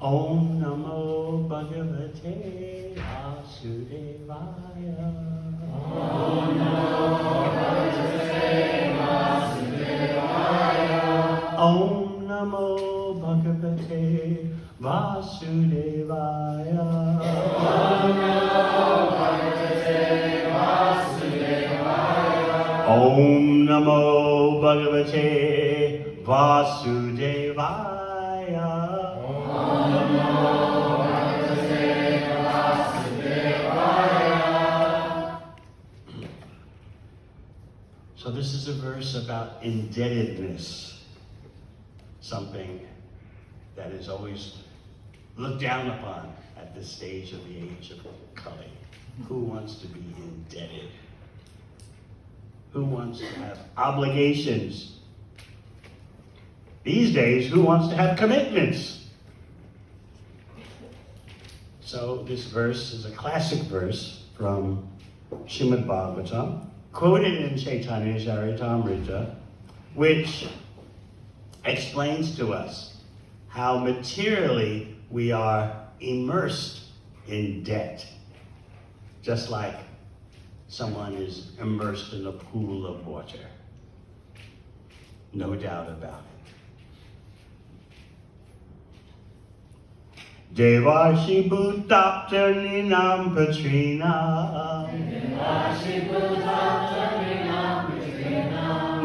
Om Namo Bhagavate Vasudevaya. Om Namo Bhagavate Vasudevaya. Om Namo Bhagavate Vasudevaya. Om Namo Bhagavate Vasudevaya. Om Namo Bhagavate Vasudevaya. So this is a verse about indebtedness, something that is always looked down upon at this stage of the age of Kali. Who wants to be indebted? Who wants to have obligations? These days, who wants to have commitments? So this verse is a classic verse from Srimad Bhagavatam, quoted in Chaitanya Charitamrita, which explains to us how materially we are immersed in debt, just like someone is immersed in a pool of water. No doubt about it. Devashi Bhutaptaninam Patrina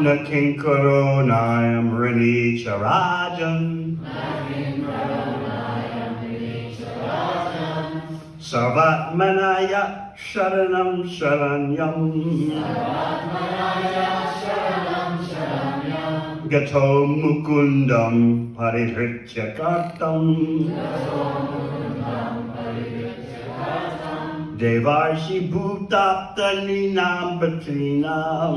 Nakinkaro Nayam Rini Charajam Sarvatmanaya Sharanam Sharanyam Gato Mukundam Paridritya Kartam Devarshi Bhutaptaninam Patrinam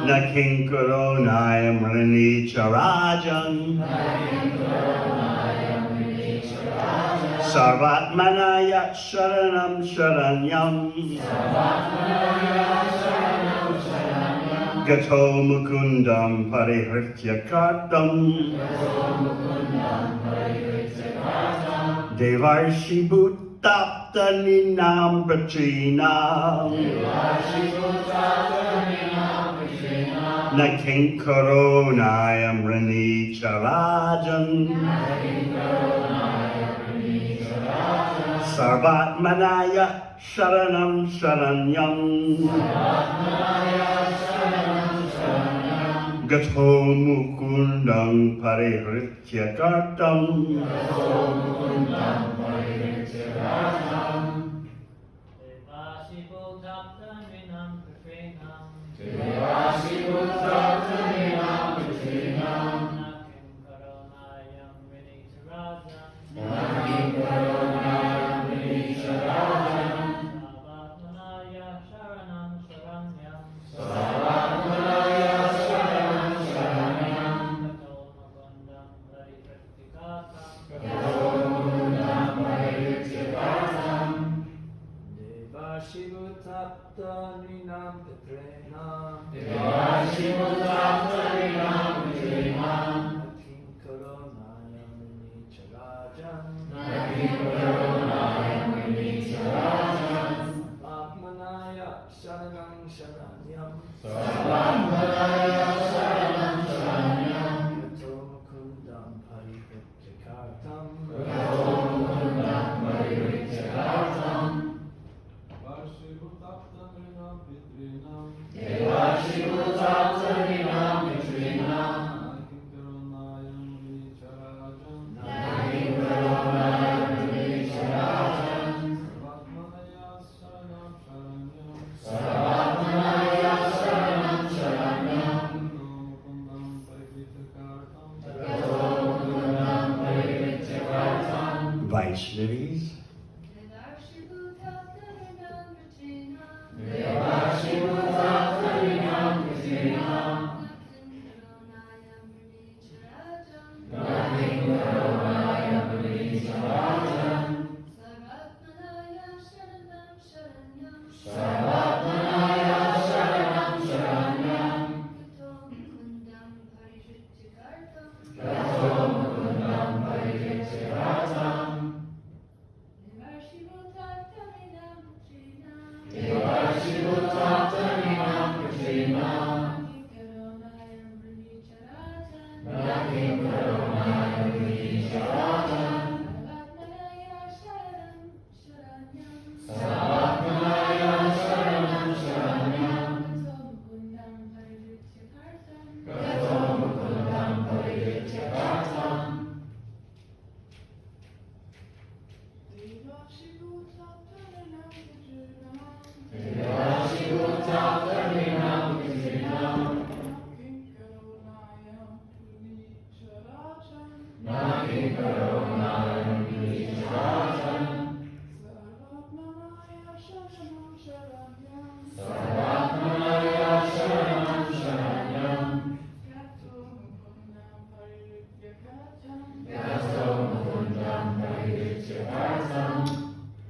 Nakinkaro Nayam Rini Charajan Sarvatmanaya Sharanam Sharanyam Gato Mukundam Parihritya Kartam Devarshi Bhutaptaninam Patrinam Nakinkaro Nayam Rini Charajan Sarvatmanaya Sharanam Sharanyam Gato Mukundam Parihritya Kartam Vaishnavis.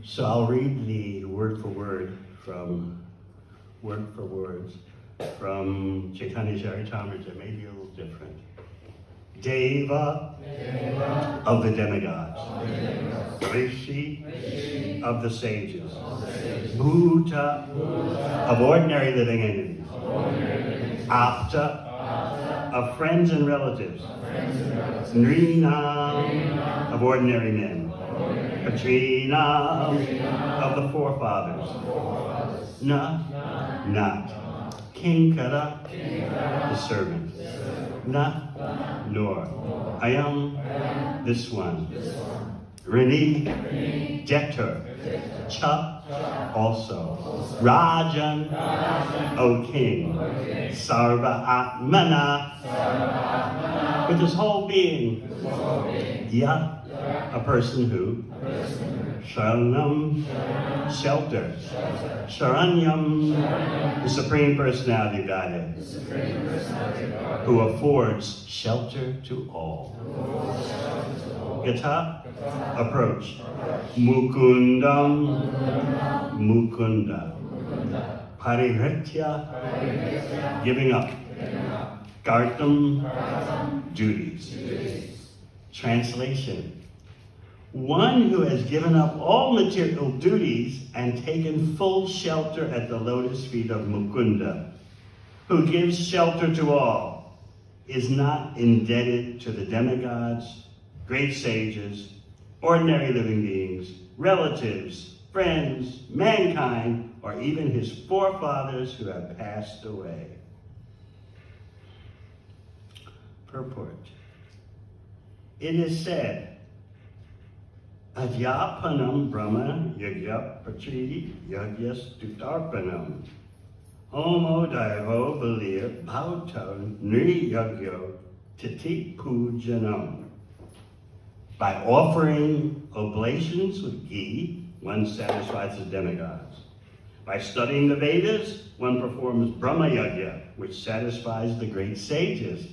So I'll read the word for words from Chaitanya Charitamrita. It may be a little different. Deva of the demigods, Rishi of the sages, Bhuta of ordinary living entities, Apta of friends and relatives, Nrina of ordinary men, Katrina of the forefathers, Na, not, Kinkara, the servant, Na, nor, Ayam, this one, Rini, debtor, Cha, also, Rajan, O king, Sarva Atmana, with his whole being, Ya, a person who, Sharanam, shelter, Sharanyam, the Supreme Personality of Godhead, who affords shelter to all. Gata, approach. Mukundam, Mukunda. Parihritya, giving up. Gartam, duties. Translation. One who has given up all material duties and taken full shelter at the lotus feet of Mukunda, who gives shelter to all, is not indebted to the demigods, great sages, ordinary living beings, relatives, friends, mankind, or even his forefathers who have passed away. Purport. It is said, Adyapanam Brahma Yagya Pachri Yagyas Dutarpanam Homo Daivo Balir Bhautam Nri Yagyo Titi Pujanam. By offering oblations with ghee, one satisfies the demigods. By studying the Vedas, one performs Brahma Yagya, which satisfies the great sages.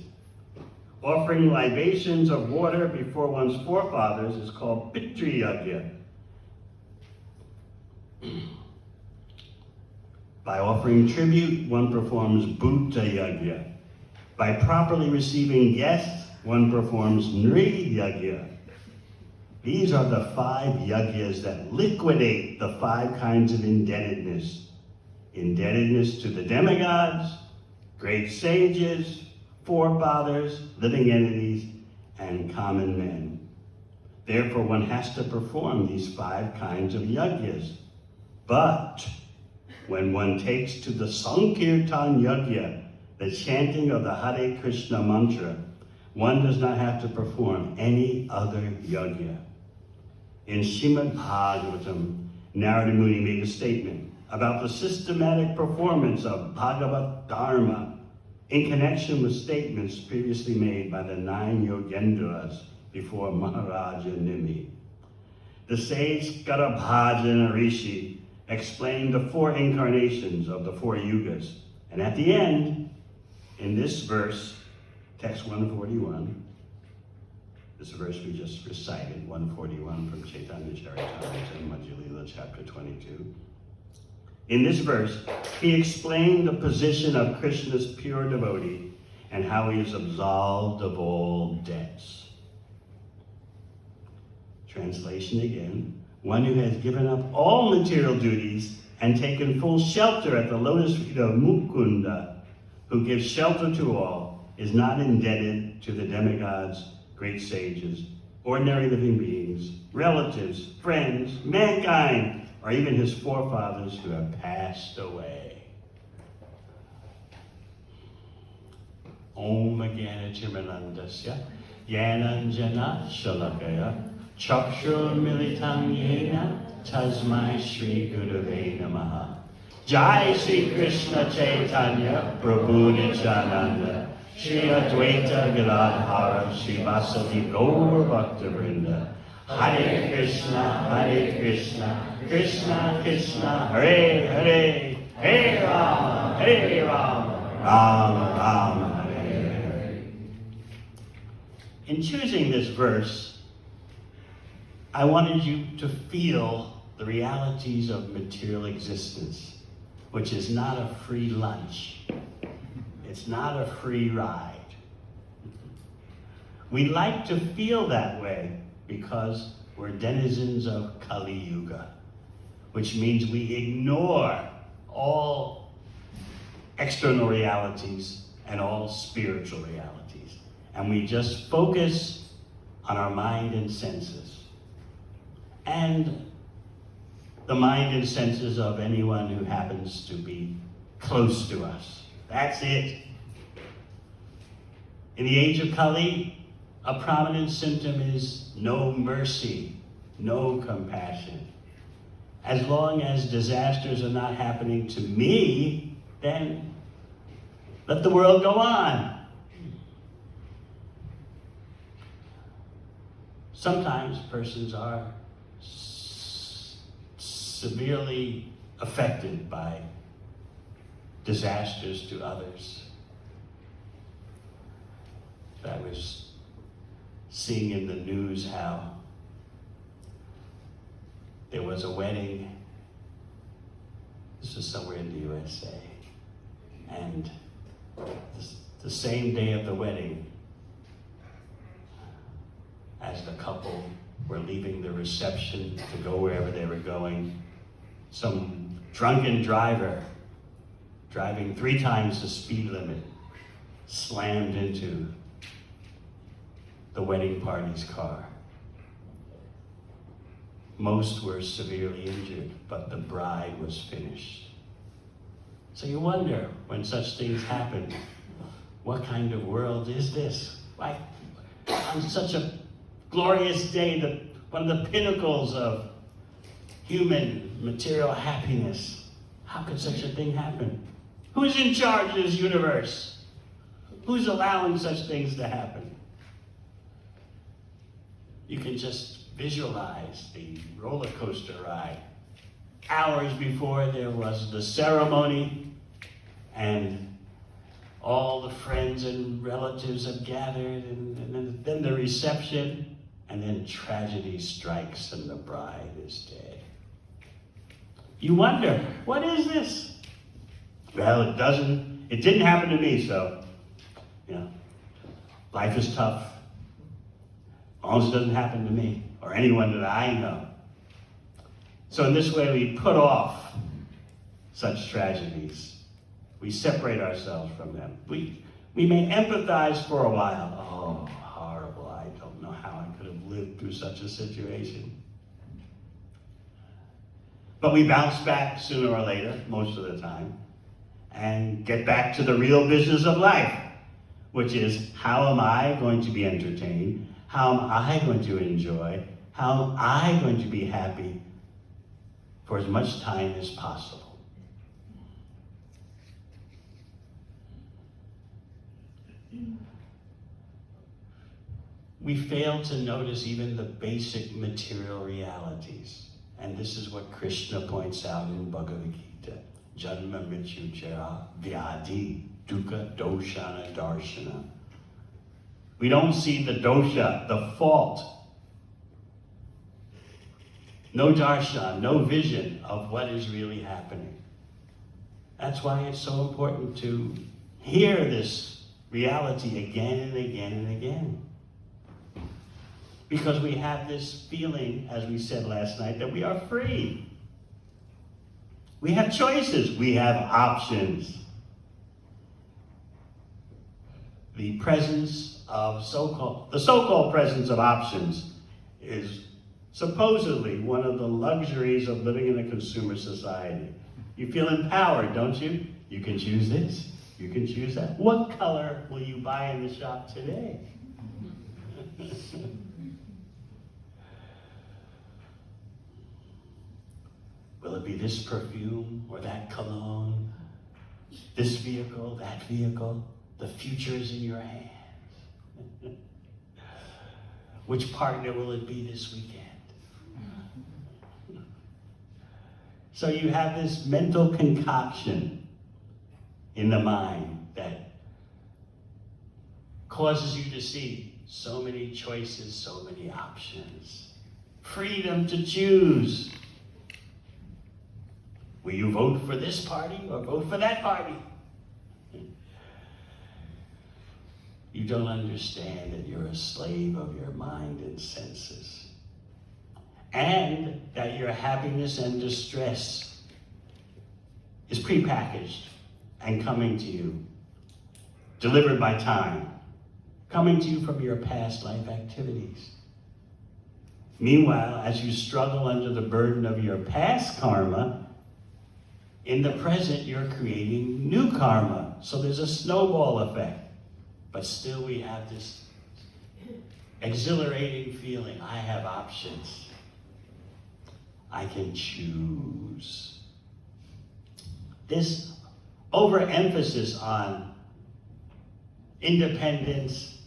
Offering libations of water before one's forefathers is called Pitri Yagya. By offering tribute, one performs Bhuta Yagya. By properly receiving guests, one performs Nri Yagya. These are the 5 yagyas that liquidate the 5 kinds of indebtedness. Indebtedness to the demigods, great sages, forefathers, living entities, and common men. Therefore, one has to perform these 5 kinds of yagyas. But when one takes to the Sankirtan Yagya, the chanting of the Hare Krishna mantra, one does not have to perform any other yagya. In Srimad Bhagavatam, Narada Muni made a statement about the systematic performance of Bhagavad Dharma in connection with statements previously made by the 9 Yogendras before Maharaja Nimi. The sage Garabhajana Rishi explained the 4 incarnations of the 4 yugas. And at the end, in this verse, text 141, this verse we just recited, 141 from Chaitanya Charitamrita, Madhya Lila, chapter 22. In this verse, he explained the position of Krishna's pure devotee and how he is absolved of all debts. Translation again. One who has given up all material duties and taken full shelter at the lotus feet of Mukunda, who gives shelter to all, is not indebted to the demigods, great sages, ordinary living beings, relatives, friends, mankind, or even his forefathers who have passed away. Om Jnana Timirandasya Jnananjana Shalakaya Chakshur Militam Yena Tasmai Shri Gurave Namaha. Jai Shri Krishna Chaitanya Prabhu Nityananda Shri Advaita Gadadhara Srivasadi Gaur Bhakta Vrinda. Hare Krishna, Krishna Krishna, Hare Hare, Hare Rama, Rama Rama, Hare Hare. In choosing this verse, I wanted you to feel the realities of material existence, which is not a free lunch. It's not a free ride. We like to feel that way because we're denizens of Kali Yuga, which means we ignore all external realities and all spiritual realities. And we just focus on our mind and senses. And the mind and senses of anyone who happens to be close to us. That's it. In the age of Kali, a prominent symptom is no mercy, no compassion. As long as disasters are not happening to me, then let the world go on. Sometimes persons are severely affected by disasters to others. I was seeing in the news how there was a wedding. This was somewhere in the USA. And the same day of the wedding, as the couple were leaving the reception to go wherever they were going, some drunken driver, driving 3 times the speed limit, slammed into the wedding party's car. Most were severely injured, but the bride was finished. So you wonder, when such things happen, what kind of world is this? Why, on such a glorious day, one of the pinnacles of human material happiness, how could such a thing happen? Who's in charge of this universe? Who's allowing such things to happen? You can just visualize the roller coaster ride. Hours before there was the ceremony, and all the friends and relatives have gathered, and then the reception, and then tragedy strikes and the bride is dead. You wonder, what is this? Well, it didn't happen to me, so, life is tough. As long as it doesn't happen to me or anyone that I know. So in this way, we put off such tragedies. We separate ourselves from them. We may empathize for a while. Oh, horrible. I don't know how I could have lived through such a situation. But we bounce back sooner or later, most of the time, and get back to the real business of life, which is, how am I going to be entertained? How am I going to enjoy? How am I going to be happy for as much time as possible? We fail to notice even the basic material realities. And this is what Krishna points out in Bhagavad Gita. Janma Mrityu Jara Vyadi Dukkha Doshana Darshana. We don't see the dosha, the fault. No darshan, no vision of what is really happening. That's why it's so important to hear this reality again and again and again. Because we have this feeling, as we said last night, that we are free. We have choices. We have options. The presence of the so-called presence of options is supposedly one of the luxuries of living in a consumer society. You feel empowered, don't you? You can choose this. You can choose that. What color will you buy in the shop today? Will it be this perfume or that cologne? This vehicle, that vehicle? The future is in your hands. Which partner will it be this weekend? So you have this mental concoction in the mind that causes you to see so many choices, so many options. Freedom to choose. Will you vote for this party or vote for that party? You don't understand that you're a slave of your mind and senses. And that your happiness and distress is prepackaged and coming to you, delivered by time, coming to you from your past life activities. Meanwhile, as you struggle under the burden of your past karma, in the present you're creating new karma. So there's a snowball effect. But still we have this exhilarating feeling. I have options. I can choose. This overemphasis on independence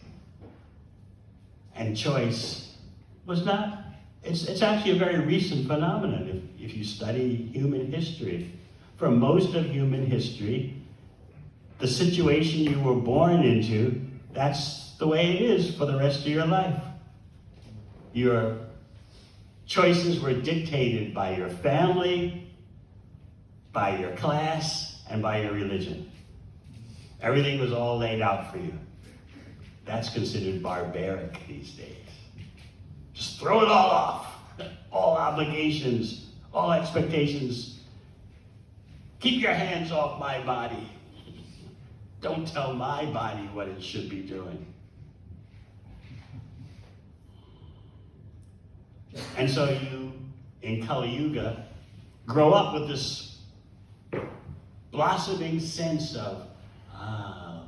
and choice was not, it's actually a very recent phenomenon if you study human history. For most of human history, the situation you were born into, that's the way it is for the rest of your life. Your choices were dictated by your family, by your class, and by your religion. Everything was all laid out for you. That's considered barbaric these days. Just throw it all off. All obligations, all expectations. Keep your hands off my body. Don't tell my body what it should be doing. And so you, in Kali Yuga, grow up with this blossoming sense of,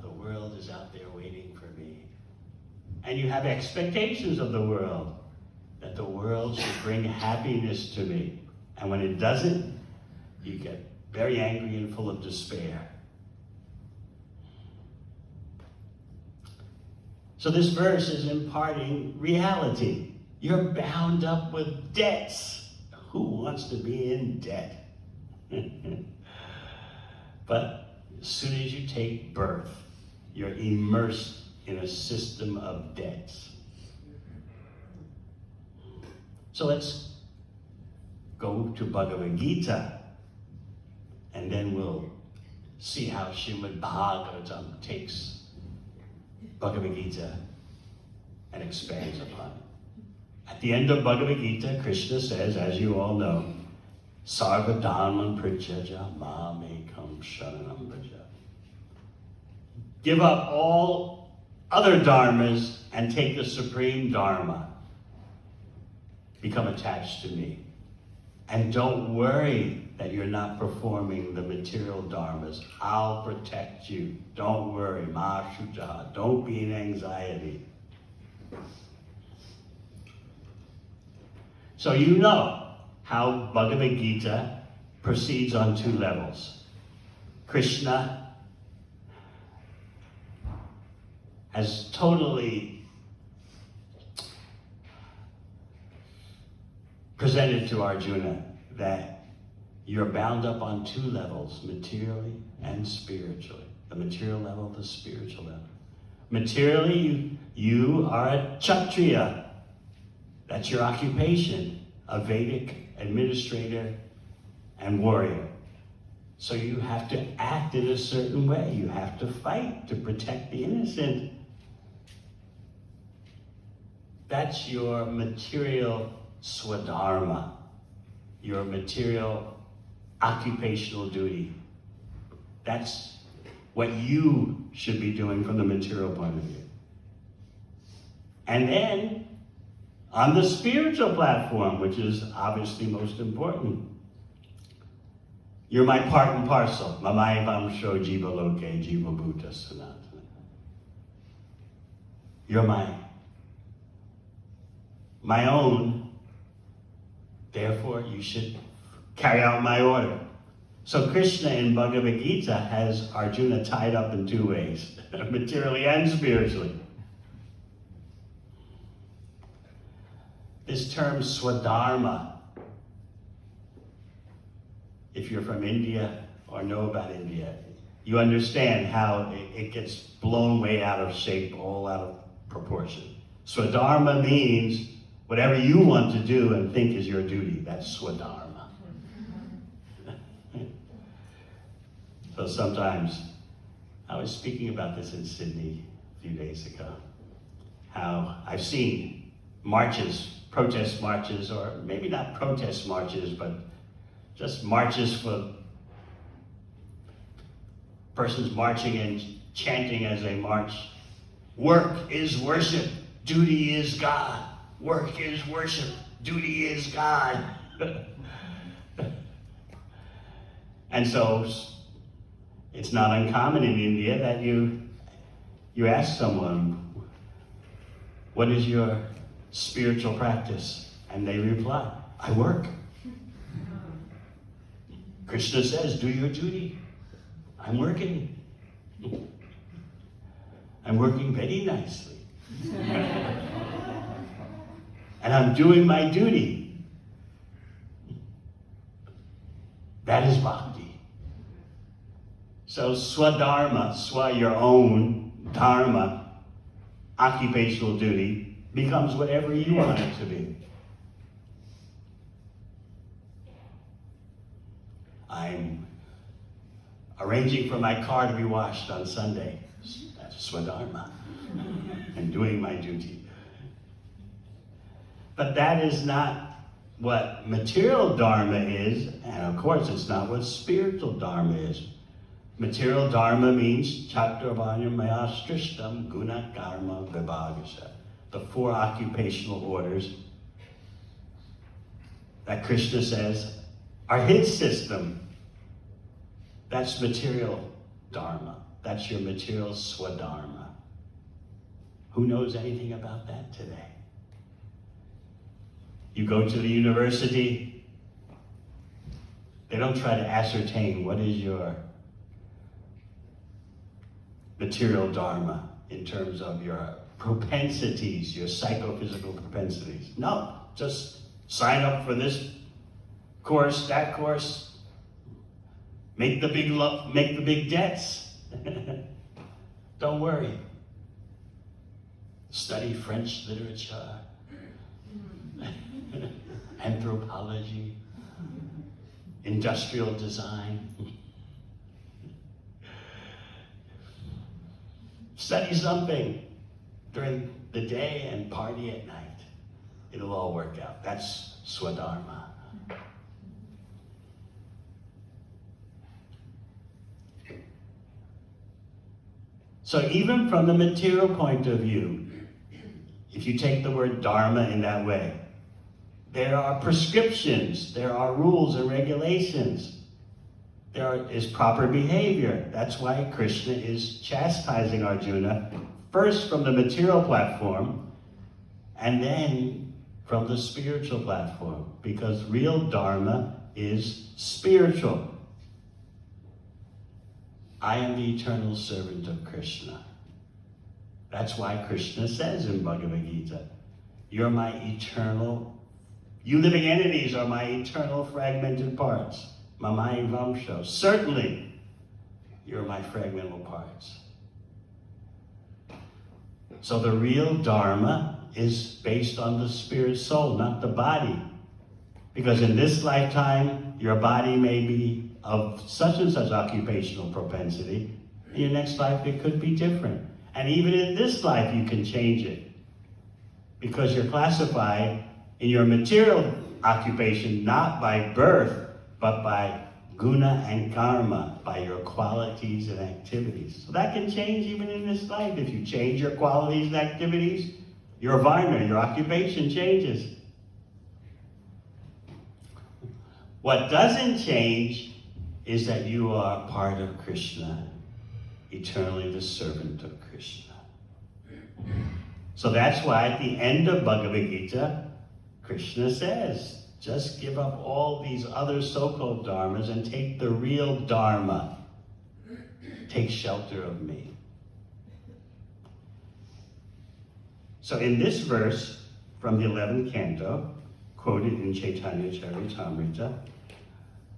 the world is out there waiting for me. And you have expectations of the world, that the world should bring happiness to me. And when it doesn't, you get very angry and full of despair. So this verse is imparting reality. You're bound up with debts. Who wants to be in debt? But as soon as you take birth, you're immersed in a system of debts. So let's go to Bhagavad Gita, and then we'll see how Srimad Bhagavatam takes Bhagavad Gita and expands upon it. At the end of Bhagavad Gita, Krishna says, as you all know, Sarva Dharman Prajaja Mamekam Sharanam Braja. Give up all other dharmas and take the supreme dharma. Become attached to me. And don't worry that you're not performing the material dharmas. I'll protect you. Don't worry. Ma Shuja. Don't be in anxiety. So you know how Bhagavad Gita proceeds on two levels. Krishna has totally presented to Arjuna that you're bound up on two levels, materially and spiritually. The material level, the spiritual level. Materially, you are a Kshatriya. That's your occupation, a Vedic administrator and warrior. So you have to act in a certain way. You have to fight to protect the innocent. That's your material swadharma, your material occupational duty. That's what you should be doing from the material point of view. And then, on the spiritual platform, which is obviously most important, you're my part and parcel. Mamai Vamsho Jiva Loke Jiva Bhuta Sanatana. You're my own. Therefore, you should carry out my order. So Krishna in Bhagavad Gita has Arjuna tied up in two ways, materially and spiritually. This term swadharma, if you're from India or know about India, you understand how it gets blown way out of shape, all out of proportion. Swadharma means whatever you want to do and think is your duty. That's swadharma. So sometimes, I was speaking about this in Sydney a few days ago, how I've seen marches, protest marches, or maybe not protest marches, but just marches for persons marching and chanting as they march. Work is worship, duty is God. Work is worship, duty is God. And so, it's not uncommon in India that you ask someone, what is your spiritual practice? And they reply, I work. Krishna says, do your duty. I'm working. I'm working very nicely. And I'm doing my duty. That is bhakti. So swadharma, swa your own, dharma, occupational duty, becomes whatever you want it to be. I'm arranging for my car to be washed on Sunday. That's swadharma. I'm doing my duty. But that is not what material dharma is, and of course it's not what spiritual dharma is. Material dharma means chaturvarnya maya srishtam guna karma vibhagasha, the four occupational orders that Krishna says are his system. That's material dharma. That's your material swadharma. Who knows anything about that today? You go to the university, they don't try to ascertain what is your material dharma in terms of your propensities, your psychophysical propensities. No, just sign up for this course, that course, make the big debts. Don't worry. Study French literature, anthropology, industrial design. Study something during the day and party at night. It'll all work out. That's swadharma. So even from the material point of view, if you take the word dharma in that way, there are prescriptions, there are rules and regulations. There is proper behavior. That's why Krishna is chastising Arjuna, first from the material platform, and then from the spiritual platform, because real dharma is spiritual. I am the eternal servant of Krishna. That's why Krishna says in Bhagavad Gita, you're my eternal, you living entities are my eternal fragmented parts. Mamai Vamsho. Certainly, you're my fragmental parts. So the real dharma is based on the spirit soul, not the body. Because in this lifetime, your body may be of such and such occupational propensity. In your next life, it could be different. And even in this life, you can change it. Because you're classified in your material occupation, not by birth, but by guna and karma, by your qualities and activities. So that can change even in this life. If you change your qualities and activities, your varna, your occupation changes. What doesn't change is that you are part of Krishna, eternally the servant of Krishna. So that's why at the end of Bhagavad Gita, Krishna says, Just give up all these other so-called dharmas and take the real dharma. Take shelter of me. So in this verse from the 11th canto, quoted in Chaitanya Charitamrita,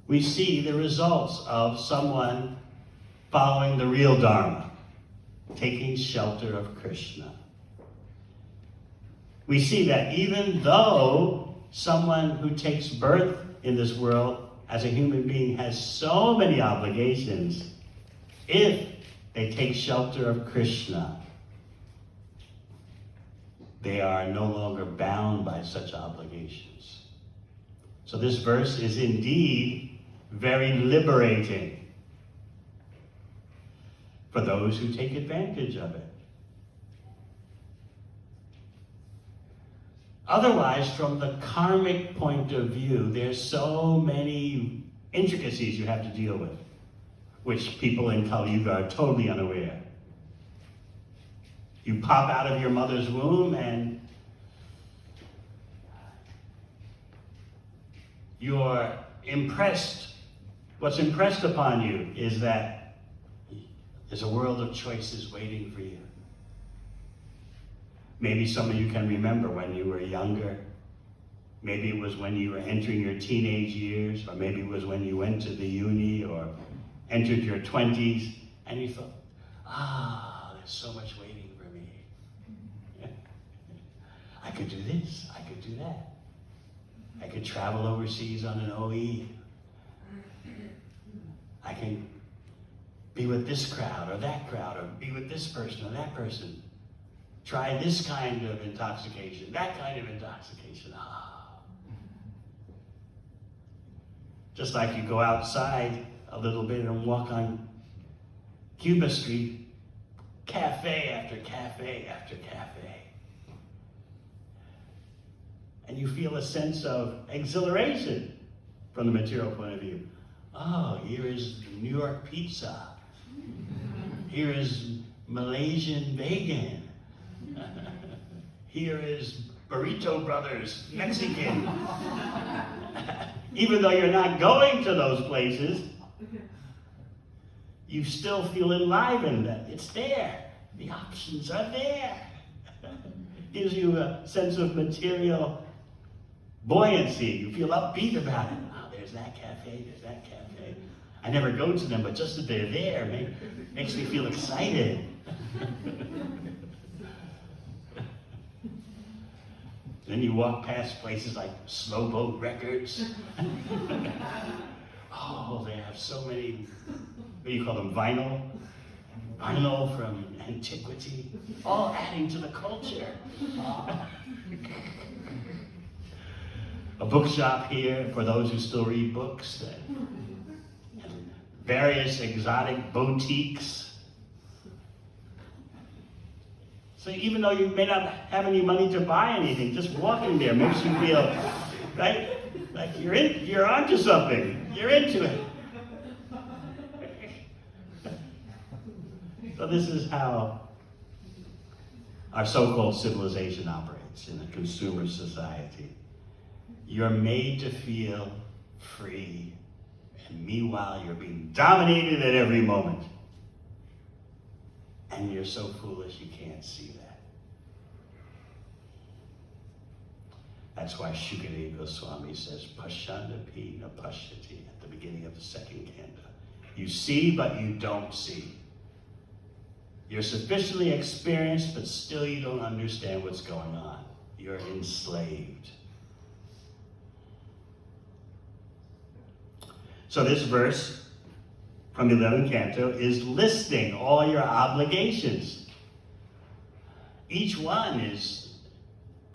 we see the results of someone following the real dharma, taking shelter of Krishna. We see that even though someone who takes birth in this world as a human being has so many obligations, if they take shelter of Krishna, they are no longer bound by such obligations. So this verse is indeed very liberating for those who take advantage of it. Otherwise, from the karmic point of view, there's so many intricacies you have to deal with, which people in Kali Yuga are totally unaware. You pop out of your mother's womb and you're impressed. What's impressed upon you is that there's a world of choices waiting for you. Maybe some of you can remember when you were younger. Maybe it was when you were entering your teenage years, or maybe it was when you went to the uni or entered your 20s, and you thought, there's so much waiting for me. I could do this, I could do that. I could travel overseas on an OE. I can be with this crowd or that crowd, or be with this person or that person. Try this kind of intoxication, that kind of intoxication. Just like you go outside a little bit and walk on Cuba Street, cafe after cafe after cafe. And you feel a sense of exhilaration from the material point of view. Oh, here is New York pizza. Here is Malaysian bacon. Here is Burrito Brothers, Mexican. Even though you're not going to those places, you still feel enlivened that it's there. The options are there. Gives you a sense of material buoyancy. You feel upbeat about it. Oh, there's that cafe, there's that cafe. I never go to them, but just that they're there makes me feel excited. Then you walk past places like Slow Boat Records. Oh, they have so many, what do you call them, vinyl? Vinyl from antiquity, all adding to the culture. A bookshop here for those who still read books. And various exotic boutiques. So even though you may not have any money to buy anything, just walking there makes you feel, right? Like you're onto something. You're into it. So this is how our so-called civilization operates in a consumer society. You're made to feel free, and meanwhile you're being dominated at every moment. And you're so foolish you can't see that. That's why Shukadeva Goswami says, Pashandapi na pashyati, at the beginning of the second canto. You see, but you don't see. You're sufficiently experienced, but still you don't understand what's going on. You're enslaved. So this verse from the 11th canto is listing all your obligations. Each one is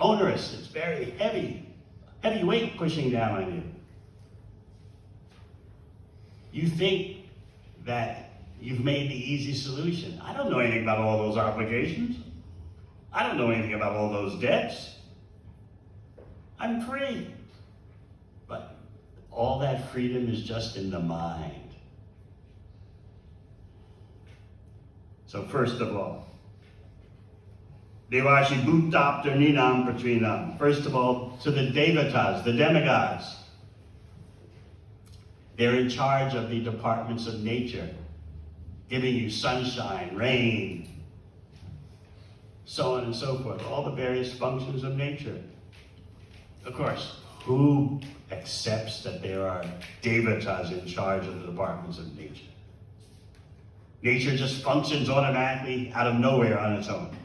onerous. It's very heavy weight pushing down on you. You think that you've made the easy solution. I don't know anything about all those obligations. I don't know anything about all those debts. I'm free. But all that freedom is just in the mind. So first of all, Devashi Bhutapta Ninam Pratrinam. First of all, to the devatas, the demigods. They're in charge of the departments of nature, giving you sunshine, rain, so on and so forth, all the various functions of nature. Of course, who accepts that there are devatas in charge of the departments of nature? Nature just functions automatically out of nowhere on its own.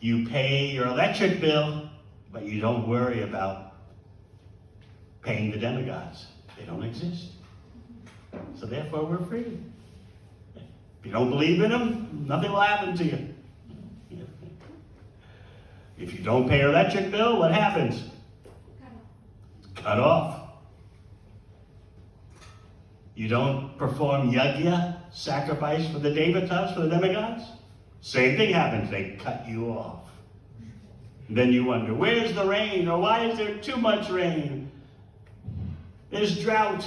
You pay your electric bill, but you don't worry about paying the demigods. They don't exist. So therefore, we're free. If you don't believe in them, nothing will happen to you. If you don't pay your electric bill, what happens? Cut off. You don't perform yajna, sacrifice for the devatas, for the demigods? Same thing happens, they cut you off. And then you wonder, where's the rain? Or why is there too much rain? There's drought.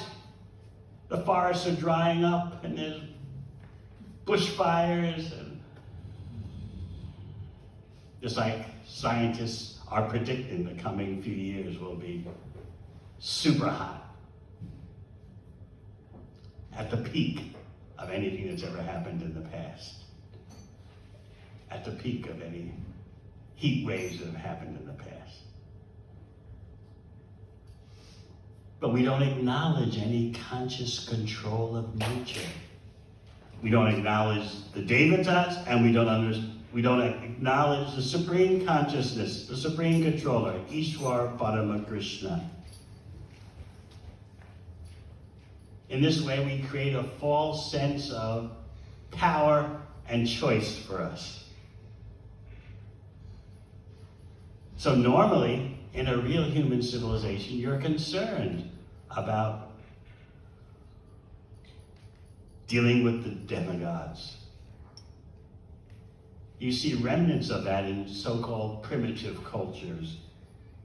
The forests are drying up, and there's bushfires. And just like scientists are predicting the coming few years will be super hot. At the peak of anything that's ever happened in the past. At the peak of any heat waves that have happened in the past. But we don't acknowledge any conscious control of nature. We don't acknowledge the devatas, and we don't acknowledge the supreme consciousness, the supreme controller, Ishwar Parama Krishna. In this way, we create a false sense of power and choice for us. So normally, in a real human civilization, you're concerned about dealing with the demigods. You see remnants of that in so-called primitive cultures,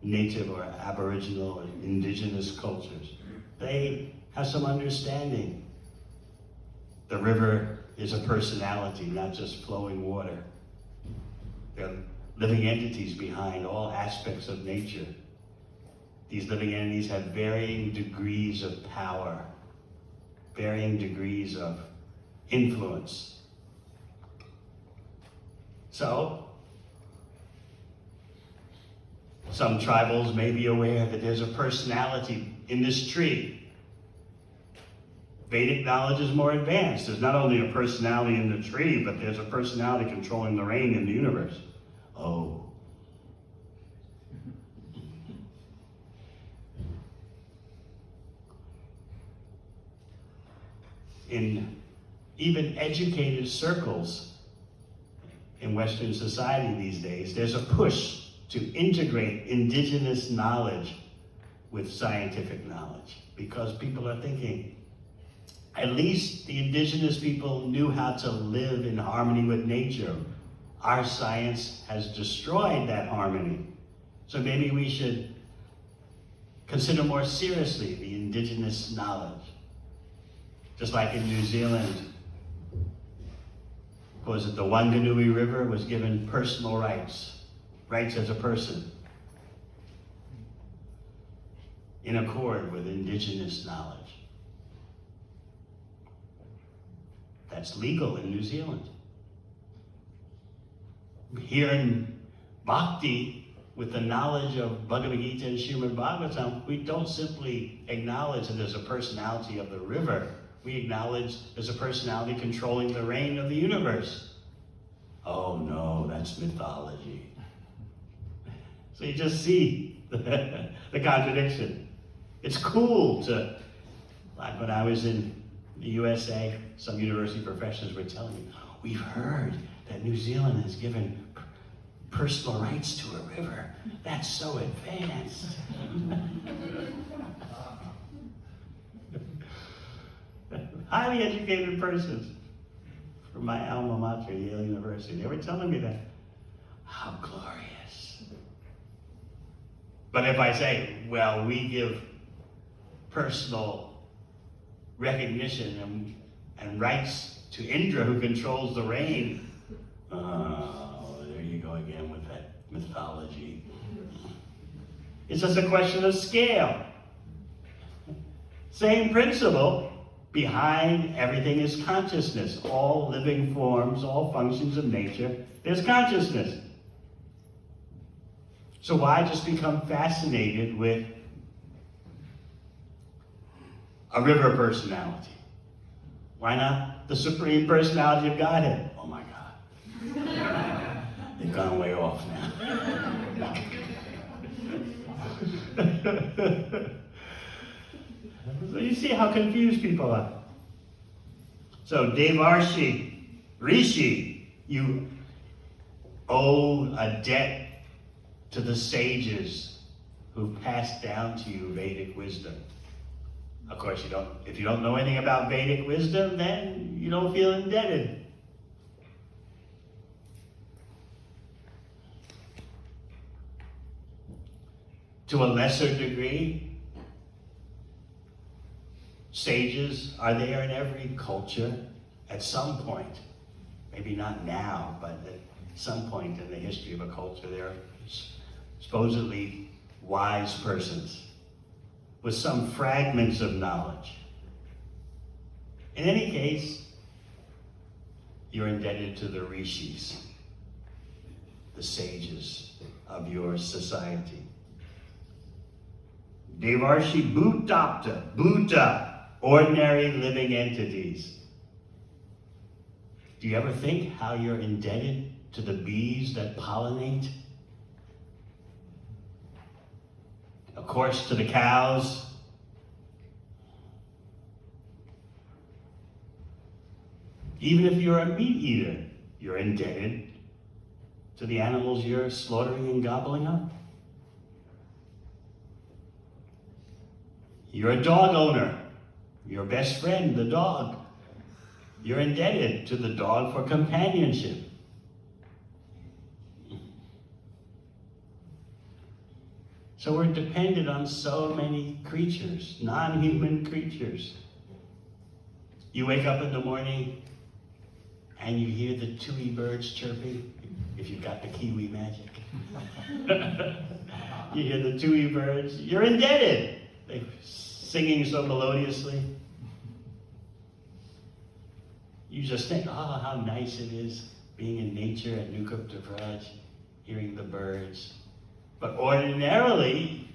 native or aboriginal or indigenous cultures. They have some understanding. The river is a personality, not just flowing water. They're living entities behind all aspects of nature. These living entities have varying degrees of power, varying degrees of influence. So, some tribals may be aware that there's a personality in this tree. Vedic knowledge is more advanced. There's not only a personality in the tree, but there's a personality controlling the rain in the universe. Oh. In even educated circles in Western society these days, there's a push to integrate indigenous knowledge with scientific knowledge, because people are thinking, at least the indigenous people knew how to live in harmony with nature. Our science has destroyed that harmony. So maybe we should consider more seriously the indigenous knowledge. Just like in New Zealand, was it the Wanganui River was given personal rights as a person, in accord with indigenous knowledge. That's legal in New Zealand. Here in Bhakti, with the knowledge of Bhagavad Gita and Srimad Bhagavatam, we don't simply acknowledge that there's a personality of the river. We acknowledge there's a personality controlling the rain of the universe. Oh no, that's mythology. So you just see the contradiction. It's cool to, like when I was in the USA, some university professors were telling me, we've heard that New Zealand has given personal rights to a river. That's so advanced. Highly educated persons from my alma mater, Yale University, they were telling me that. How glorious. But if I say, well, we give personal recognition and rights to Indra, who controls the rain, Oh, there you go again with that mythology. It's just a question of scale. Same principle. Behind everything is consciousness. All living forms, all functions of nature, there's consciousness. So why just become fascinated with a river personality? Why not the Supreme Personality of Godhead? Oh my God. They've gone way off now. So you see how confused people are. So Devarshi, Rishi, you owe a debt to the sages who passed down to you Vedic wisdom. Of course, if you don't know anything about Vedic wisdom, then you don't feel indebted. To a lesser degree, sages are there in every culture at some point. Maybe not now, but at some point in the history of a culture, there are supposedly wise persons with some fragments of knowledge. In any case, you're indebted to the rishis, the sages of your society. Devarshi Bhutapta, Bhuta, ordinary living entities. Do you ever think how you're indebted to the bees that pollinate? Of course, to the cows. Even if you're a meat eater, you're indebted to the animals you're slaughtering and gobbling up. You're a dog owner. Your best friend, the dog. You're indebted to the dog for companionship. So we're dependent on so many creatures, non-human creatures. You wake up in the morning and you hear the tui birds chirping, if you've got the Kiwi magic. You hear the tui birds, you're indebted. They're singing so melodiously. You just think, oh, how nice it is being in nature at Nukupta Vraj, hearing the birds. But ordinarily,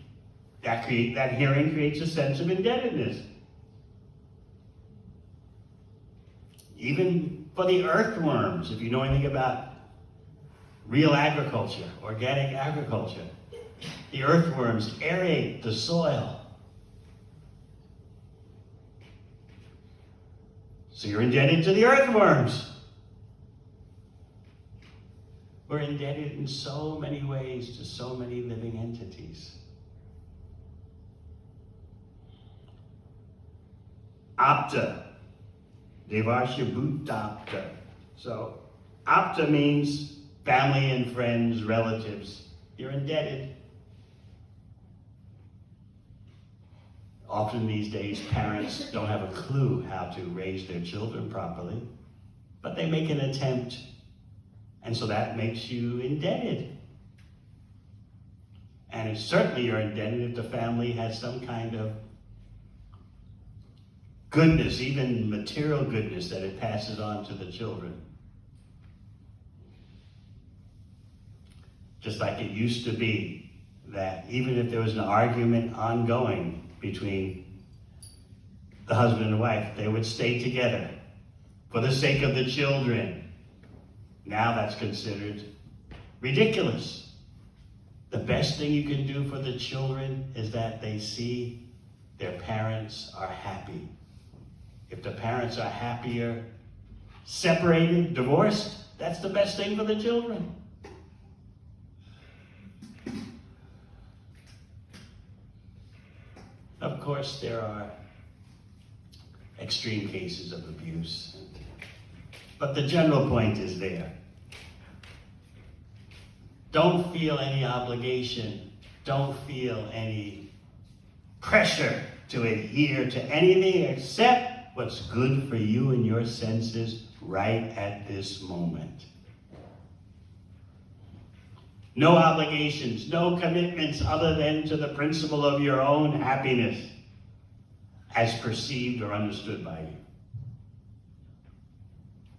that hearing creates a sense of indebtedness. Even for the earthworms, if you know anything about real agriculture, organic agriculture, the earthworms aerate the soil. So you're indebted to the earthworms. We're indebted in so many ways to so many living entities. Apta, Devarsha Bhutapta. So, Apta means family and friends, relatives. You're indebted. Often these days, parents don't have a clue how to raise their children properly, but they make an attempt. And so that makes you indebted. And it's certainly you're indebted if the family has some kind of goodness, even material goodness, that it passes on to the children. Just like it used to be that even if there was an argument ongoing between the husband and wife, they would stay together for the sake of the children. Now that's considered ridiculous. The best thing you can do for the children is that they see their parents are happy. If the parents are happier, separated, divorced, that's the best thing for the children. Of course, there are extreme cases of abuse, but the general point is there. Don't feel any obligation. Don't feel any pressure to adhere to anything except what's good for you and your senses right at this moment. No obligations, no commitments other than to the principle of your own happiness as perceived or understood by you.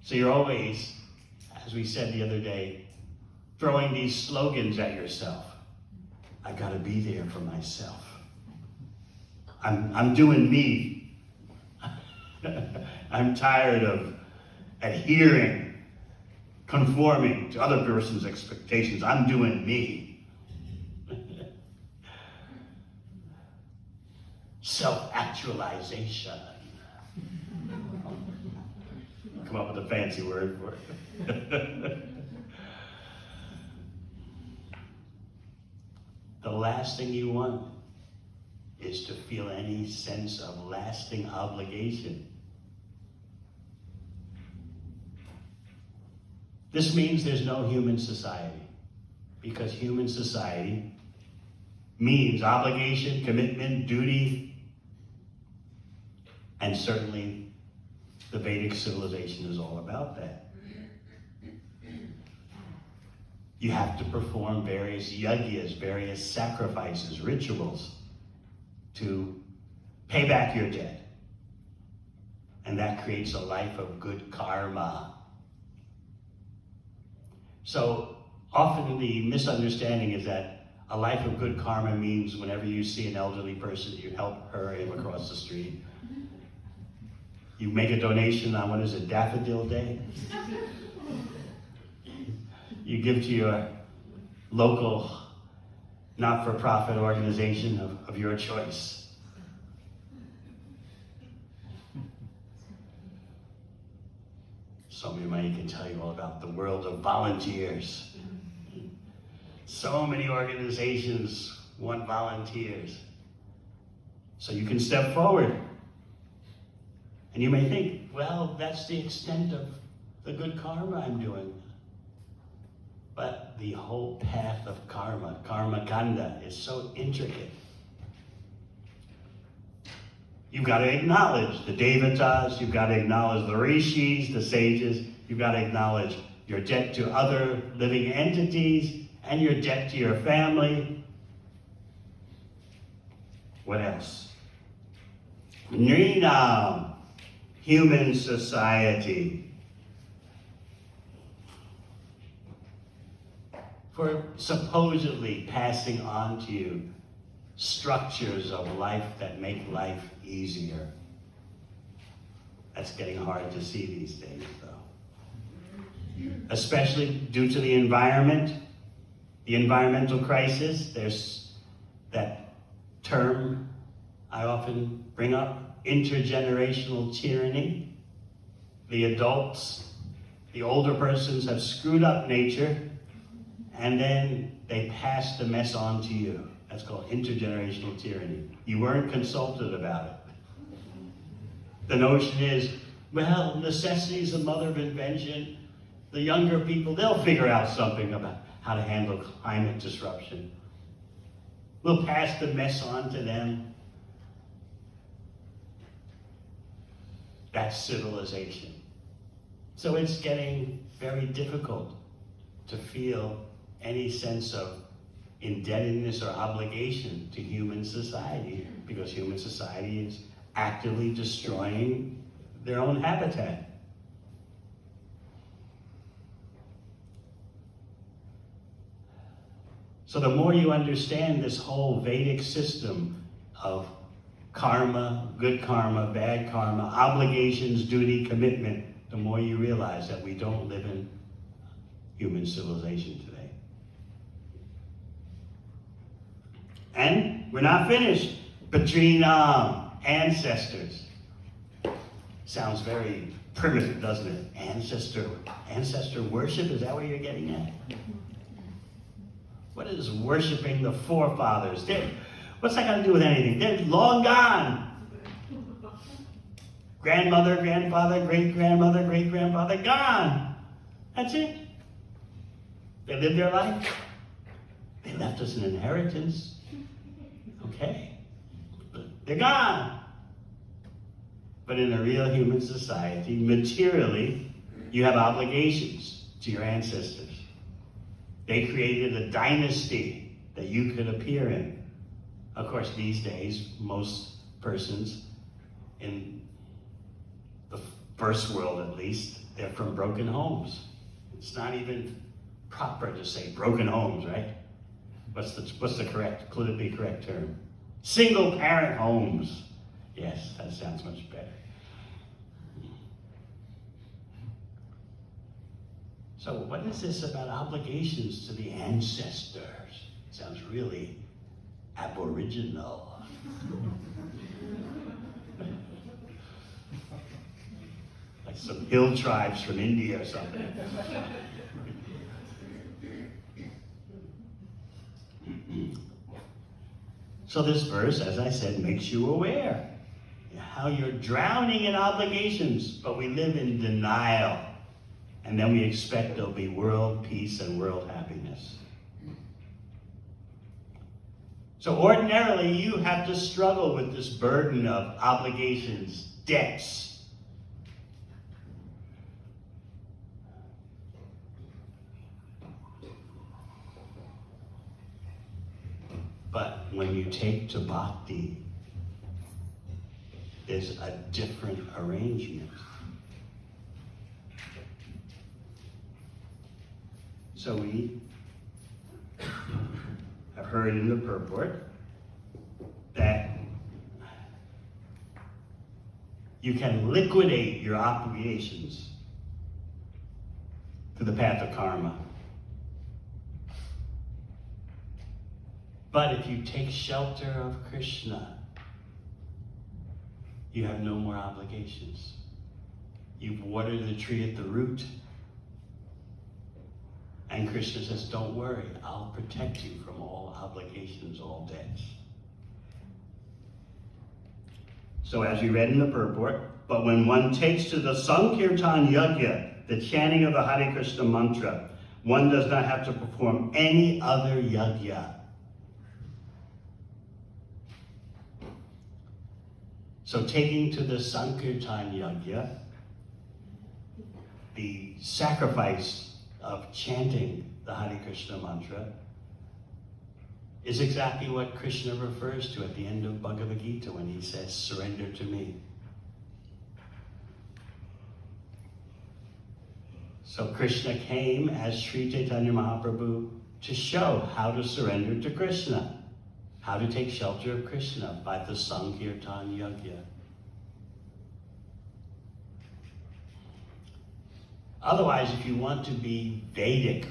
So you're always, as we said the other day, throwing these slogans at yourself. I gotta be there for myself. I'm doing me. I'm tired of adhering, conforming to other person's expectations. I'm doing me. Self-actualization. Come up with a fancy word for it. The last thing you want is to feel any sense of lasting obligation. This means there's no human society, because human society means obligation, commitment, duty, and certainly the Vedic civilization is all about that. You have to perform various yagyas, various sacrifices, rituals to pay back your debt. And that creates a life of good karma. So often the misunderstanding is that a life of good karma means whenever you see an elderly person, you help her or him across the street. You make a donation on, what is it, Daffodil Day? You give to your local not-for-profit organization of your choice. So many money can tell you all about the world of volunteers. So many organizations want volunteers. So you can step forward. And you may think, well, that's the extent of the good karma I'm doing. But the whole path of karma, karma kanda, is so intricate. You've got to acknowledge the devatas, you've got to acknowledge the rishis, the sages, you've got to acknowledge your debt to other living entities, and your debt to your family. What else? Nrinam, human society. For supposedly passing on to you structures of life that make life easier. That's getting hard to see these days, though. Especially due to the environment, the environmental crisis. There's that term I often bring up, intergenerational tyranny. The adults, the older persons have screwed up nature, and then they pass the mess on to you. That's called intergenerational tyranny. You weren't consulted about it. The notion is, well, necessity is the mother of invention. The younger people, they'll figure out something about how to handle climate disruption. We'll pass the mess on to them. That's civilization. So it's getting very difficult to feel any sense of indebtedness or obligation to human society, because human society is actively destroying their own habitat. So the more you understand this whole Vedic system of karma, good karma, bad karma, obligations, duty, commitment, the more you realize that we don't live in human civilization today. And we're not finished. Patrinam, ancestors. Sounds very primitive, doesn't it? Ancestor worship, is that what you're getting at? What is worshiping the forefathers? What's that got to do with anything? They're long gone. Grandmother, grandfather, great-grandmother, great-grandfather, gone. That's it. They lived their life. They left us an inheritance. Okay. But they're gone. But in a real human society, materially, you have obligations to your ancestors. They created a dynasty that you could appear in. Of course, these days, most persons in the first world at least, they're from broken homes. It's not even proper to say broken homes, right? What's the correct, politically correct term? Single parent homes. Yes, that sounds much better. So what is this about obligations to the ancestors? Sounds really aboriginal. Like some hill tribes from India or something. So this verse, as I said, makes you aware how you're drowning in obligations, but we live in denial. And then we expect there'll be world peace and world happiness. So ordinarily, you have to struggle with this burden of obligations, debts. But when you take to bhakti, there's a different arrangement. So we have heard in the purport that you can liquidate your obligations through the path of karma. But if you take shelter of Krishna, you have no more obligations. You've watered the tree at the root. And Krishna says, don't worry, I'll protect you from all obligations, all debts. So as we read in the purport, but when one takes to the Sankirtan Yajna, the chanting of the Hare Krishna mantra, one does not have to perform any other yajna. So taking to the Sankirtan Yajna, the sacrifice of chanting the Hare Krishna mantra, is exactly what Krishna refers to at the end of Bhagavad Gita when he says, surrender to me. So Krishna came as Sri Chaitanya Mahaprabhu to show how to surrender to Krishna, how to take shelter of Krishna by the Sankirtan Yajna. Otherwise, if you want to be Vedic,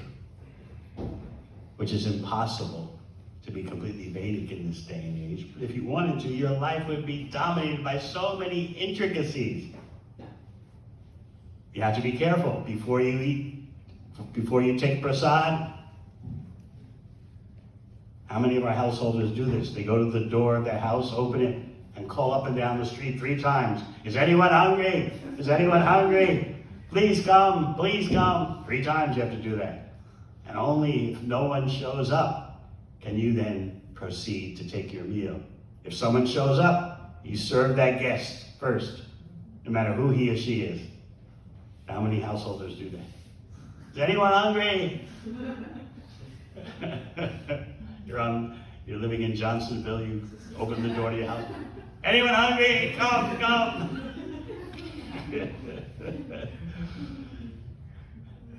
which is impossible to be completely Vedic in this day and age, but if you wanted to, your life would be dominated by so many intricacies. You have to be careful before you eat, before you take prasad. How many of our householders do this? They go to the door of their house, open it, and call up and down the street 3 times. Is anyone hungry? Is anyone hungry? Please come, please come. 3 times you have to do that. And only if no one shows up can you then proceed to take your meal. If someone shows up, you serve that guest first, no matter who he or she is. How many householders do that? Is anyone hungry? You're living in Johnsonville, you open the door to your house. Anyone hungry? Come, come.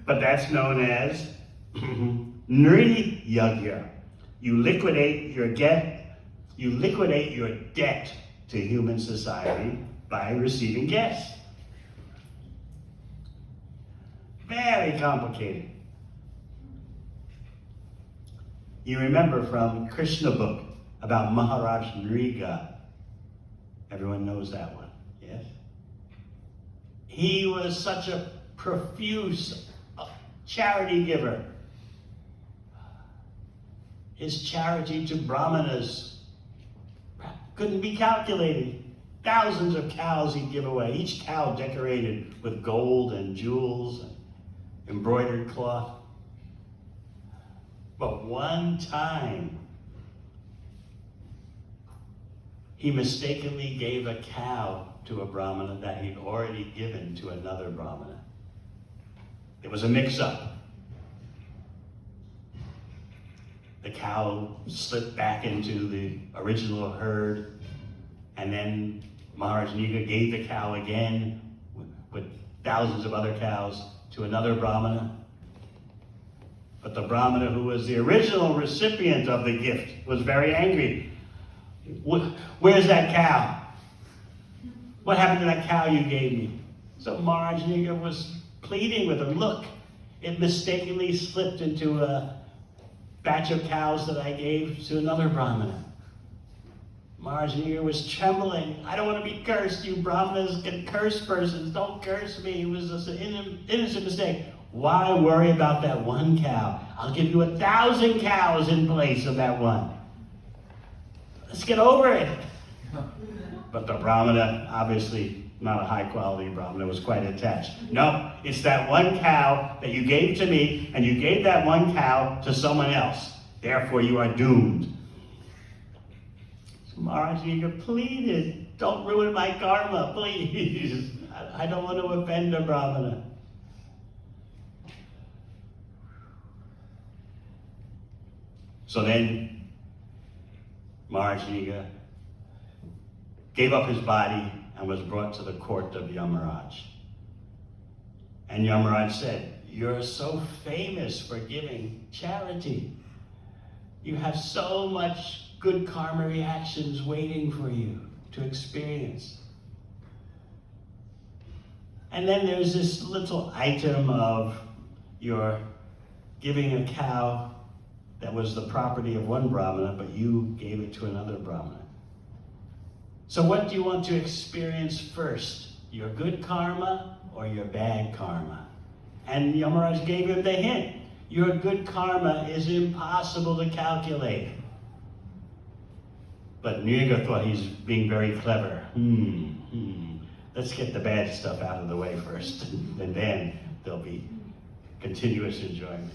But that's known as Nri Yajna. You liquidate your debt to human society by receiving guests. Very complicated. You remember from Krishna book about Maharaj Nriga. Everyone knows that one, yes? He was such a profuse charity giver. His charity to brahmanas couldn't be calculated. Thousands of cows he'd give away, each cow decorated with gold and jewels and embroidered cloth. But one time, he mistakenly gave a cow to a brahmana that he'd already given to another brahmana. It was a mix-up. the cow slipped back into the original herd, and then Maharaj Niga gave the cow again with thousands of other cows to another Brahmana. But the Brahmana who was the original recipient of the gift was very angry. Where's that cow? What happened to that cow you gave me? So Maharaj Niga was pleading with him, look, it mistakenly slipped into a batch of cows that I gave to another Brahmana. Maharaj Niga was trembling. I don't want to be cursed. You Brahmanas can curse persons. Don't curse me. It was just an innocent mistake. Why worry about that one cow? I'll give you 1,000 cows in place of that one. Let's get over it. But the Brahmana, obviously not a high quality Brahmana, was quite attached. No, it's that one cow that you gave to me, and you gave that one cow to someone else. Therefore you are doomed. So Maharaj Niga pleaded, don't ruin my karma, please. I don't want to offend a Brahmana. So then Maharaj Niga gave up his body and was brought to the court of Yamaraj. And Yamaraj said, you're so famous for giving charity. You have so much good karma reactions waiting for you to experience. And then there's this little item of your giving a cow that was the property of one Brahmana, but you gave it to another Brahmana. So what do you want to experience first? Your good karma or your bad karma? And Yamaraj gave him the hint. Your good karma is impossible to calculate. But Niga thought he's being very clever. Let's get the bad stuff out of the way first, and then there'll be continuous enjoyment.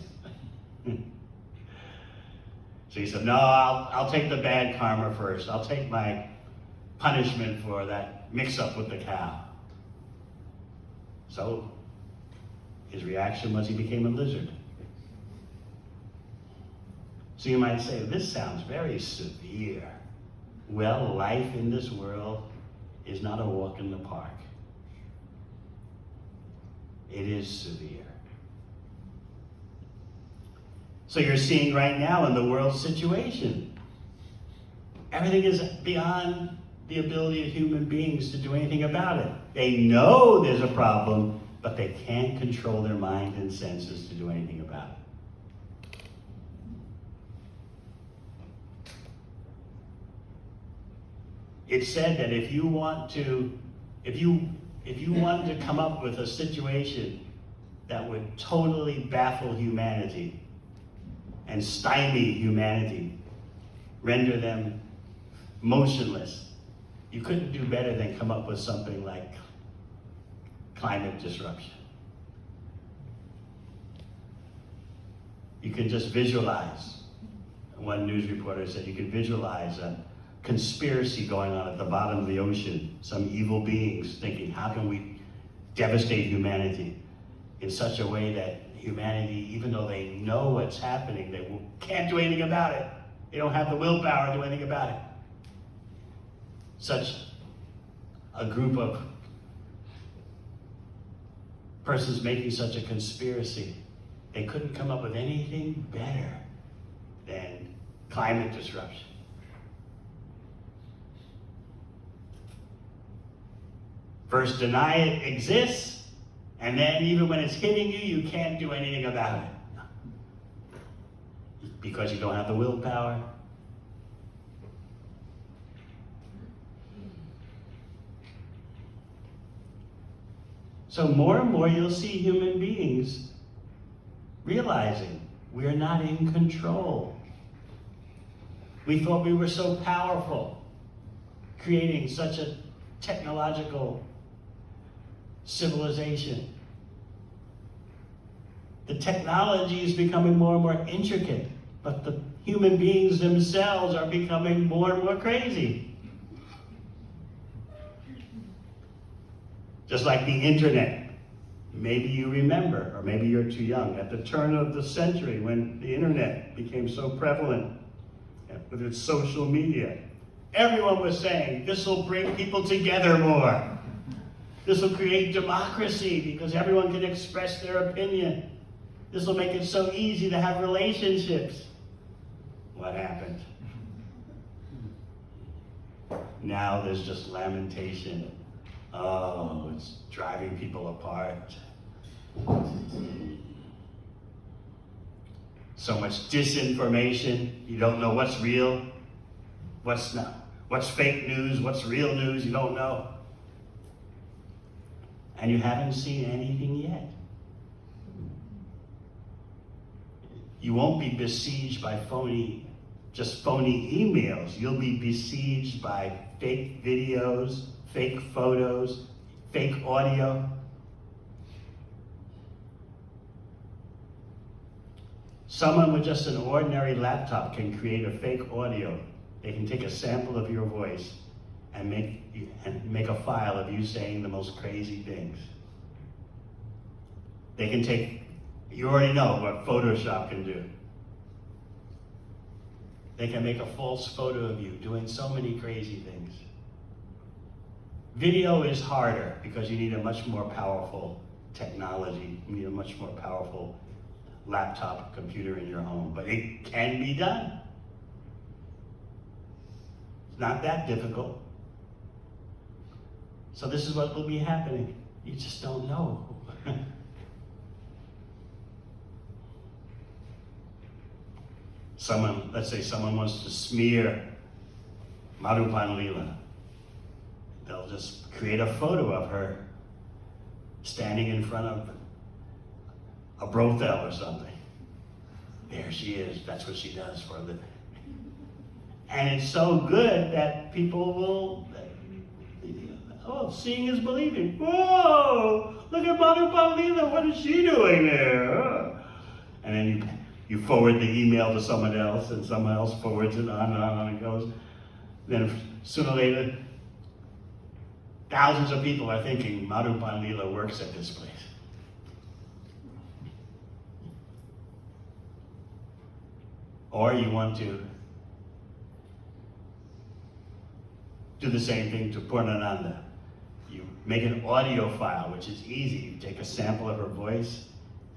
So he said, no, I'll take the bad karma first. I'll take my punishment for that mix-up with the cow. So his reaction was he became a lizard. So you might say, this sounds very severe. Well, life in this world is not a walk in the park. It is severe. So you're seeing right now in the world situation, everything is beyond the ability of human beings to do anything about it. They know there's a problem, but they can't control their mind and senses to do anything about it. It's said that if you want to come up with a situation that would totally baffle humanity and stymie humanity, render them motionless, you couldn't do better than come up with something like climate disruption. You can just visualize. One news reporter said you can visualize a conspiracy going on at the bottom of the ocean, some evil beings thinking, how can we devastate humanity in such a way that humanity, even though they know what's happening, they can't do anything about it. They don't have the willpower to do anything about it. Such a group of persons making such a conspiracy, they couldn't come up with anything better than climate disruption. First deny it exists, and then even when it's hitting you, you can't do anything about it. Because you don't have the willpower. So more and more you'll see human beings realizing we're not in control. We thought we were so powerful, creating such a technological civilization. The technology is becoming more and more intricate, but the human beings themselves are becoming more and more crazy. Just like the internet. Maybe you remember, or maybe you're too young, at the turn of the century when the internet became so prevalent with its social media, everyone was saying, this will bring people together more. This will create democracy because everyone can express their opinion. This will make it so easy to have relationships. What happened? Now there's just lamentation. Oh, it's driving people apart. So much disinformation. You don't know what's real, what's not. What's fake news, what's real news, you don't know. And you haven't seen anything yet. You won't be besieged by just phony emails. You'll be besieged by fake videos, fake photos, fake audio. Someone with just an ordinary laptop can create a fake audio. They can take a sample of your voice and make a file of you saying the most crazy things. They can take, you already know what Photoshop can do. They can make a false photo of you doing so many crazy things. Video is harder because you need a much more powerful technology. You need a much more powerful laptop, computer in your home, but it can be done. It's not that difficult. So this is what will be happening. You just don't know. Let's say someone wants to smear Madhupan Leela. They'll just create a photo of her standing in front of a brothel or something. There she is, that's what she does for a living. And it's so good that people will, seeing is believing. Whoa, look at Madhupan Leela, what is she doing there? And then you forward the email to someone else, and someone else forwards it on and on it goes. Then sooner or later, thousands of people are thinking Madhupan Leela works at this place. Or you want to do the same thing to Purnananda. You make an audio file, which is easy. You take a sample of her voice,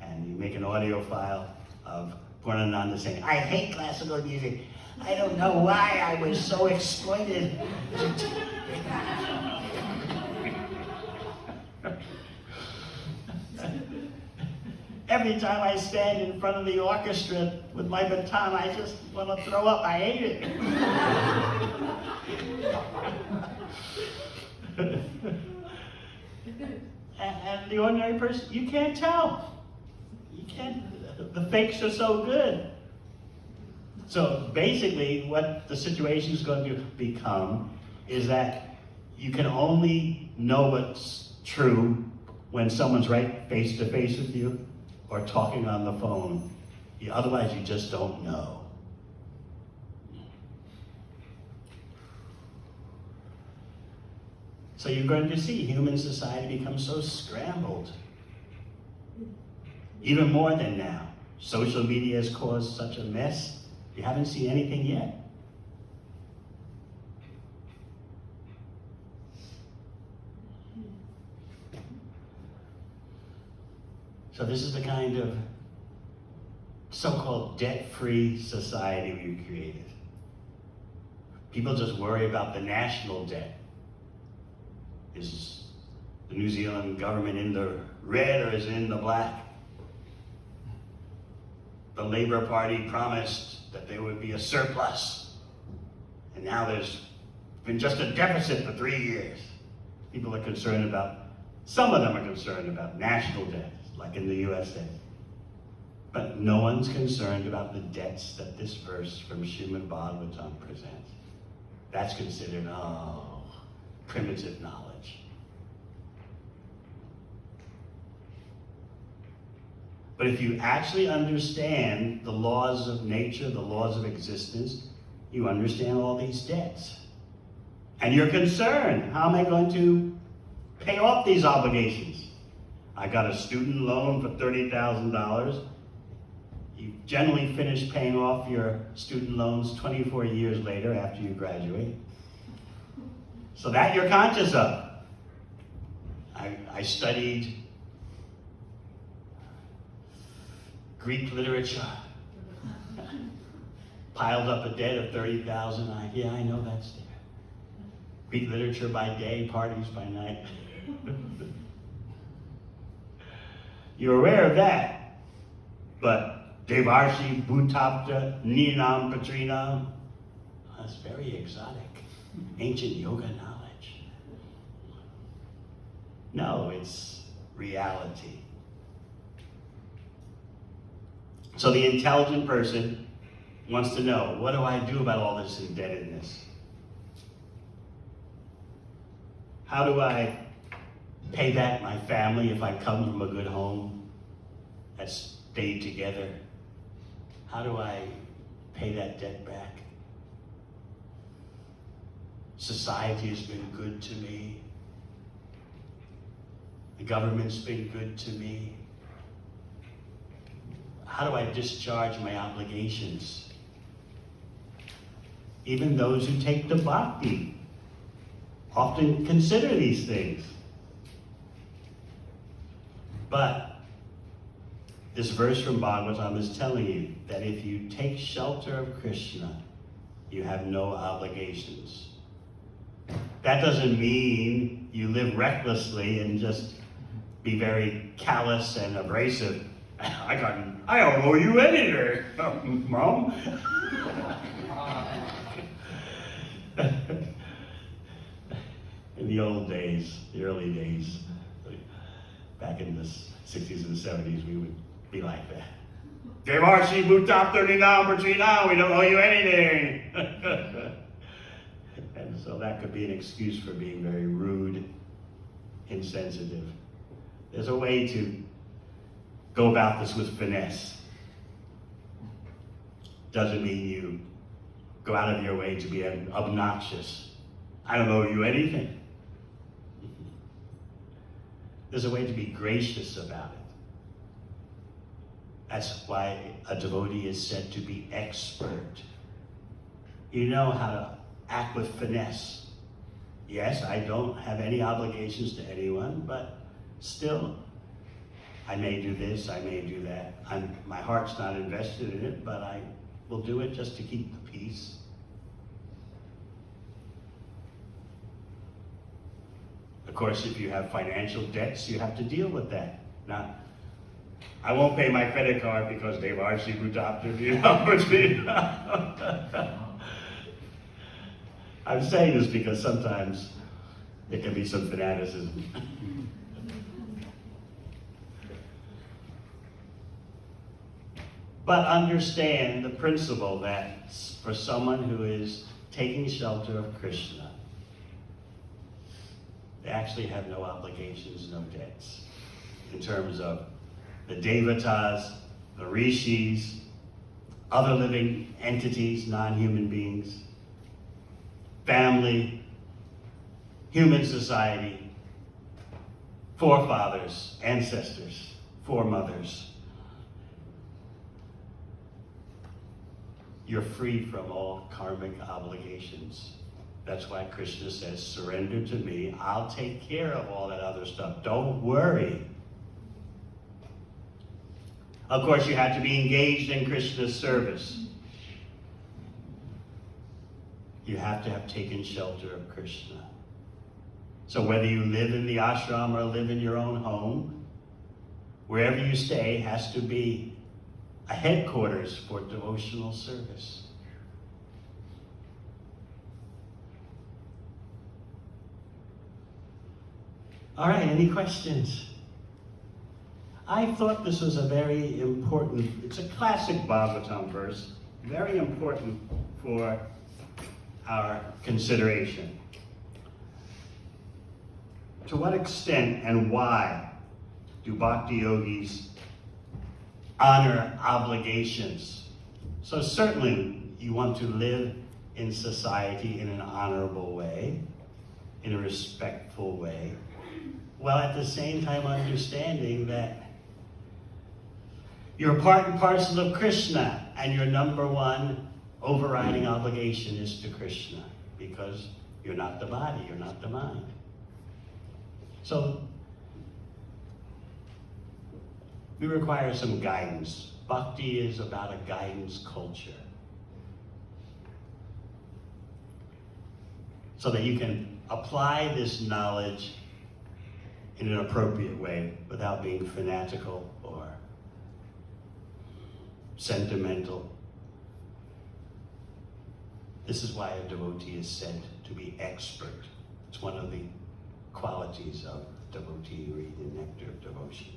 and you make an audio file of Purnananda saying, I hate classical music. I don't know why I was so exploited. Every time I stand in front of the orchestra with my baton, I just want to throw up. I hate it. And the ordinary person, you can't tell. You can't. The fakes are so good. So basically, what the situation is going to become is that you can only know what's true when someone's right face to face with you or talking on the phone. Otherwise, you just don't know. So you're going to see human society become so scrambled. Even more than now. Social media has caused such a mess. You haven't seen anything yet. So this is the kind of so-called debt-free society we've created. People just worry about the national debt. Is the New Zealand government in the red or is it in the black? The Labour Party promised that there would be a surplus, and now there's been just a deficit for 3 years. People are concerned about, some of them are concerned about national debt, like in the USA. But no one's concerned about the debts that this verse from Srimad Bhagavatam presents. That's considered, primitive knowledge. But if you actually understand the laws of nature, the laws of existence, you understand all these debts. And you're concerned, how am I going to pay off these obligations? I got a student loan for $30,000. You generally finish paying off your student loans 24 years later after you graduate. So that you're conscious of. I studied Greek literature. Piled up a debt of $30,000. Yeah, I know that's there. Greek literature by day, parties by night. You're aware of that. But Devarshi Bhutapta Ninam Patrinam, that's very exotic. Ancient yoga knowledge. No, it's reality. So the intelligent person wants to know, what do I do about all this indebtedness? How do I pay back my family if I come from a good home that stayed together? How do I pay that debt back? Society has been good to me. The government's been good to me. How do I discharge my obligations? Even those who take the bhakti often consider these things. But this verse from Bhagavatam is telling you that if you take shelter of Krishna, you have no obligations. That doesn't mean you live recklessly and just be very callous and abrasive. I don't owe you anything, Mom. In the old days, the early days, back in the 60s and 70s, we would be like that. Devarshi Bhutap 39 Patrina, we don't owe you anything. And so that could be an excuse for being very rude, insensitive. There's a way to go about this with finesse. Doesn't mean you go out of your way to be obnoxious. I don't owe you anything. There's a way to be gracious about it. That's why a devotee is said to be expert. You know how to act with finesse. Yes, I don't have any obligations to anyone, but still, I may do this, I may do that. My heart's not invested in it, but I will do it just to keep the peace. Of course, if you have financial debts, you have to deal with that. Now, I won't pay my credit card because they've already adopted you. I'm saying this because sometimes there can be some fanaticism. But understand the principle that for someone who is taking shelter of Krishna, they actually have no obligations, no debts. In terms of the devatas, the rishis, other living entities, non-human beings, family, human society, forefathers, ancestors, foremothers. You're free from all karmic obligations. That's why Krishna says, surrender to me, I'll take care of all that other stuff. Don't worry. Of course, you have to be engaged in Krishna's service. You have to have taken shelter of Krishna. So whether you live in the ashram or live in your own home, wherever you stay has to be a headquarters for devotional service. All right, any questions? I thought this was a very important, it's a classic Bhagavatam verse, very important for our consideration. To what extent and why do bhakti yogis honor obligations? So certainly you want to live in society in an honorable way, in a respectful way. while at the same time understanding that you're part and parcel of Krishna, and your number one overriding obligation is to Krishna, because you're not the body, you're not the mind. So we require some guidance. Bhakti is about a guidance culture, so that you can apply this knowledge in an appropriate way without being fanatical or sentimental. This is why a devotee is said to be expert. It's one of the qualities of devotee. You read the Nectar of Devotion.